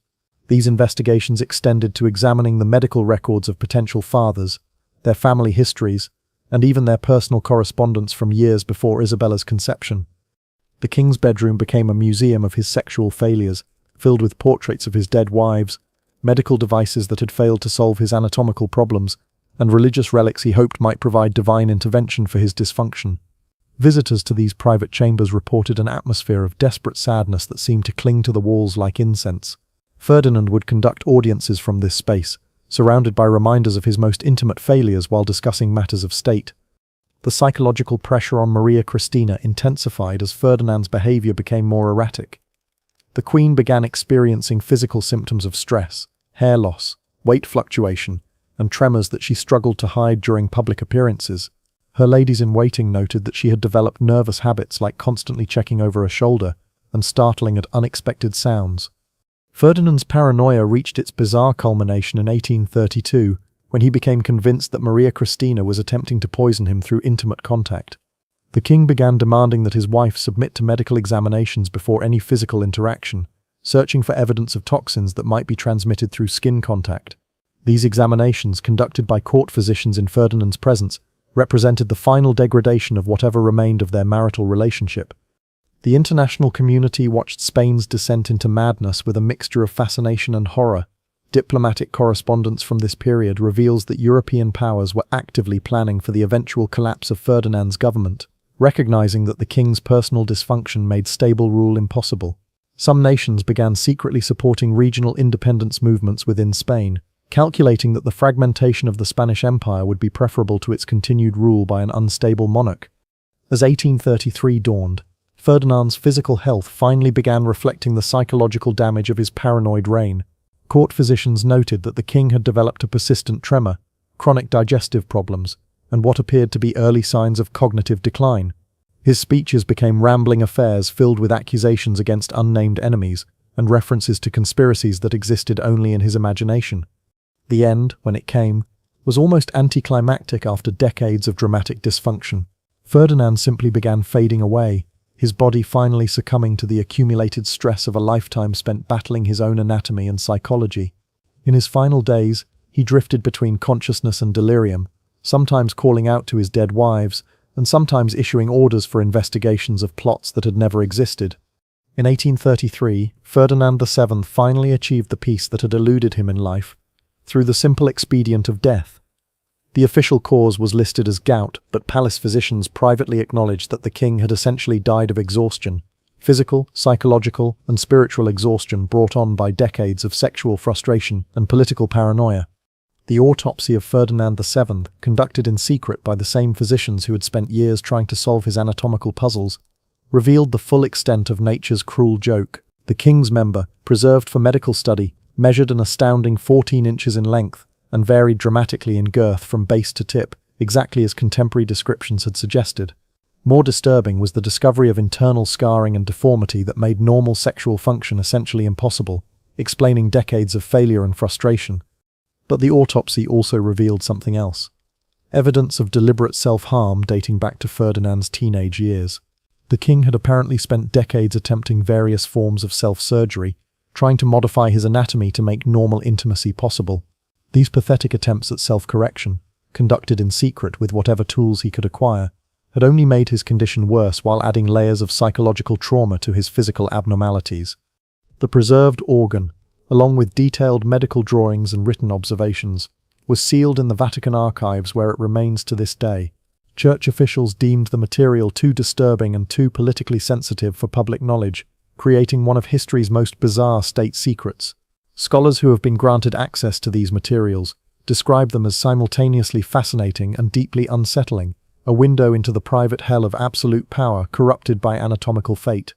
These investigations extended to examining the medical records of potential fathers, their family histories, and even their personal correspondence from years before Isabella's conception. The king's bedroom became a museum of his sexual failures, filled with portraits of his dead wives, medical devices that had failed to solve his anatomical problems, and religious relics he hoped might provide divine intervention for his dysfunction. Visitors to these private chambers reported an atmosphere of desperate sadness that seemed to cling to the walls like incense. Ferdinand would conduct audiences from this space, surrounded by reminders of his most intimate failures while discussing matters of state. The psychological pressure on Maria Christina intensified as Ferdinand's behavior became more erratic. The queen began experiencing physical symptoms of stress, hair loss, weight fluctuation, and tremors that she struggled to hide during public appearances. Her ladies-in-waiting noted that she had developed nervous habits like constantly checking over her shoulder and startling at unexpected sounds. Ferdinand's paranoia reached its bizarre culmination in 1832, when he became convinced that Maria Christina was attempting to poison him through intimate contact. The king began demanding that his wife submit to medical examinations before any physical interaction, searching for evidence of toxins that might be transmitted through skin contact. These examinations, conducted by court physicians in Ferdinand's presence, represented the final degradation of whatever remained of their marital relationship. The international community watched Spain's descent into madness with a mixture of fascination and horror. Diplomatic correspondence from this period reveals that European powers were actively planning for the eventual collapse of Ferdinand's government, recognizing that the king's personal dysfunction made stable rule impossible. Some nations began secretly supporting regional independence movements within Spain, calculating that the fragmentation of the Spanish Empire would be preferable to its continued rule by an unstable monarch. As 1833 dawned, Ferdinand's physical health finally began reflecting the psychological damage of his paranoid reign. Court physicians noted that the king had developed a persistent tremor, chronic digestive problems, and what appeared to be early signs of cognitive decline. His speeches became rambling affairs filled with accusations against unnamed enemies and references to conspiracies that existed only in his imagination. The end, when it came, was almost anticlimactic after decades of dramatic dysfunction. Ferdinand simply began fading away, his body finally succumbing to the accumulated stress of a lifetime spent battling his own anatomy and psychology. In his final days, he drifted between consciousness and delirium, sometimes calling out to his dead wives, and sometimes issuing orders for investigations of plots that had never existed. In 1833, Ferdinand VII finally achieved the peace that had eluded him in life, through the simple expedient of death. The official cause was listed as gout, but palace physicians privately acknowledged that the king had essentially died of exhaustion, physical, psychological, and spiritual exhaustion brought on by decades of sexual frustration and political paranoia. The autopsy of Ferdinand VII, conducted in secret by the same physicians who had spent years trying to solve his anatomical puzzles, revealed the full extent of nature's cruel joke. The king's member, preserved for medical study, measured an astounding 14 inches in length and varied dramatically in girth from base to tip, exactly as contemporary descriptions had suggested. More disturbing was the discovery of internal scarring and deformity that made normal sexual function essentially impossible, explaining decades of failure and frustration. But the autopsy also revealed something else. Evidence of deliberate self-harm dating back to Ferdinand's teenage years. The king had apparently spent decades attempting various forms of self-surgery, trying to modify his anatomy to make normal intimacy possible. These pathetic attempts at self-correction, conducted in secret with whatever tools he could acquire, had only made his condition worse while adding layers of psychological trauma to his physical abnormalities. The preserved organ, along with detailed medical drawings and written observations, was sealed in the Vatican archives where it remains to this day. Church officials deemed the material too disturbing and too politically sensitive for public knowledge, creating one of history's most bizarre state secrets. Scholars who have been granted access to these materials describe them as simultaneously fascinating and deeply unsettling, a window into the private hell of absolute power corrupted by anatomical fate.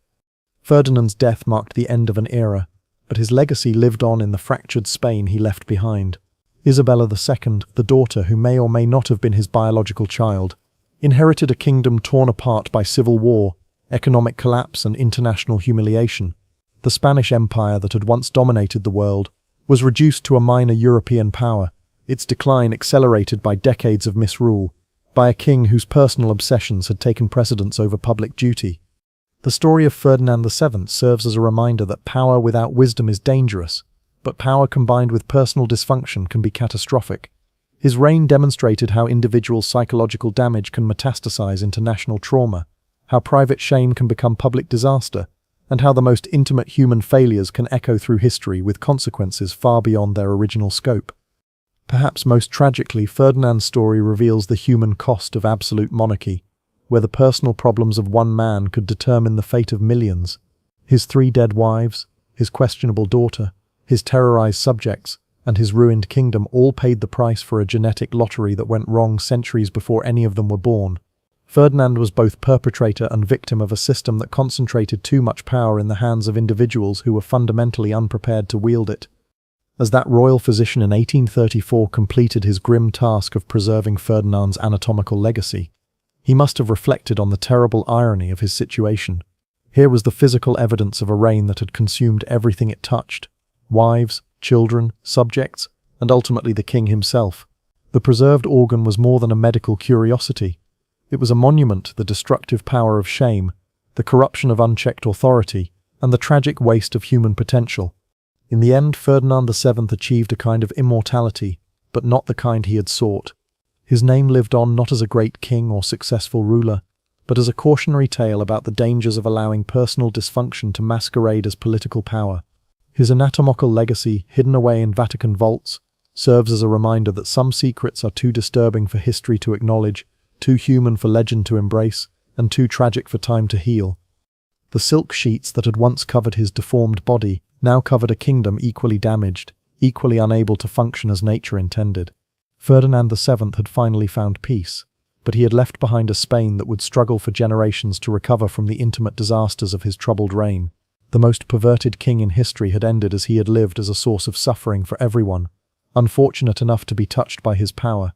Ferdinand's death marked the end of an era, but his legacy lived on in the fractured Spain he left behind. Isabella II, the daughter who may or may not have been his biological child, inherited a kingdom torn apart by civil war, economic collapse, and international humiliation. The Spanish Empire that had once dominated the world was reduced to a minor European power, its decline accelerated by decades of misrule, by a king whose personal obsessions had taken precedence over public duty. The story of Ferdinand VII serves as a reminder that power without wisdom is dangerous, but power combined with personal dysfunction can be catastrophic. His reign demonstrated how individual psychological damage can metastasize into national trauma, how private shame can become public disaster, and how the most intimate human failures can echo through history with consequences far beyond their original scope. Perhaps most tragically, Ferdinand's story reveals the human cost of absolute monarchy, where the personal problems of one man could determine the fate of millions. His 3 dead wives, his questionable daughter, his terrorized subjects, and his ruined kingdom all paid the price for a genetic lottery that went wrong centuries before any of them were born. Ferdinand was both perpetrator and victim of a system that concentrated too much power in the hands of individuals who were fundamentally unprepared to wield it. As that royal physician in 1834 completed his grim task of preserving Ferdinand's anatomical legacy, he must have reflected on the terrible irony of his situation. Here was the physical evidence of a reign that had consumed everything it touched: wives, children, subjects, and ultimately the king himself. The preserved organ was more than a medical curiosity. It was a monument to the destructive power of shame, the corruption of unchecked authority, and the tragic waste of human potential. In the end, Ferdinand VII achieved a kind of immortality, but not the kind he had sought. His name lived on not as a great king or successful ruler, but as a cautionary tale about the dangers of allowing personal dysfunction to masquerade as political power. His anatomical legacy, hidden away in Vatican vaults, serves as a reminder that some secrets are too disturbing for history to acknowledge, too human for legend to embrace, and too tragic for time to heal. The silk sheets that had once covered his deformed body now covered a kingdom equally damaged, equally unable to function as nature intended. Ferdinand VII had finally found peace, but he had left behind a Spain that would struggle for generations to recover from the intimate disasters of his troubled reign. The most perverted king in history had ended as he had lived as a source of suffering for everyone, unfortunate enough to be touched by his power.